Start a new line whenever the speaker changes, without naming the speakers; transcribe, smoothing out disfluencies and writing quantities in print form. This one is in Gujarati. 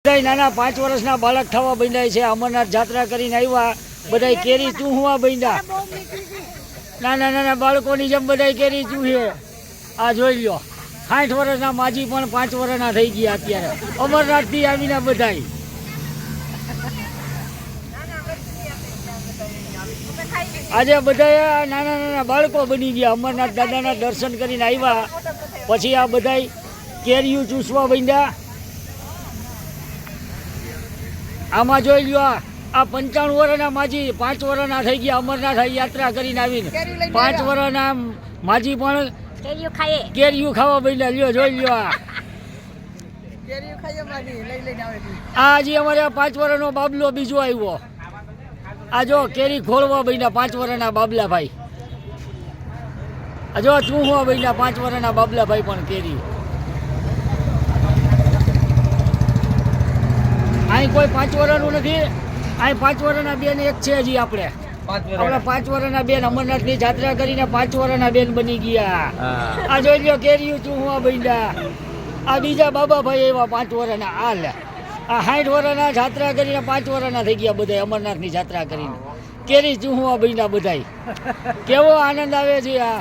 નાના 5 વર્ષના બાળક થવા બન્યા છે. અમરનાથ જાત્રા કરીને આવ્યા. બધા કેરી ચૂહવા બન્યા. નાના નાના બાળકોની જેમ બધા કેરી ચૂહે. આ જોઈ લ્યો. 60 વર્ષના માજી પણ 5 વર્ષના થઈ ગયા અત્યારે. અમરનાથથી આવીને બધા. આજે બધા નાના નાના બાળકો બની ગયા. અમરનાથ દાદાના દર્શન કરીને આવ્યા. પછી આ બધા કેરીયું ચૂસવા બન્યા. આમાં જોઈ લ્યો. આ 95 વર્ષના માજી 5 વર્ષના થઈ ગયા. અમરનાથ યાત્રા કરીને આવીને 5 વર્ષના માજી પણ કેરીયું ખાવા બન્યા. લ્યો જોઈ લ્યો. આ હજી અમારે 5 વર્ષનો બાબલો બીજો આવ્યો. આ જો કેરી ખોલવા બન્યા 5 વર્ષના બાબલા ભાઈ. આ જો ચૂહવા બન્યા 5 વર્ષના બાબલા ભાઈ પણ કેરી. અહીં કોઈ 5 વર્ષનું નથી. અહીં 5 વર્ષના બેન એક છે હજી આપણે 5 વર્ષના બેન અમરનાથની જાત્રા કરીને 5 વર્ષના બેન બની ગયા. આ જોઈ લ્યો કેરીયું ચૂહવા બન્યા. આ બીજા બાબાભાઈ એવા 5 વર્ષના. આ 60 વર્ષના જાત્રા કરીને 5 વર્ષના થઈ ગયા બધા. અમરનાથની જાત્રા કરીને કેરી ચૂહવા બન્યા બધા. કેવો આનંદ આવે છે આ.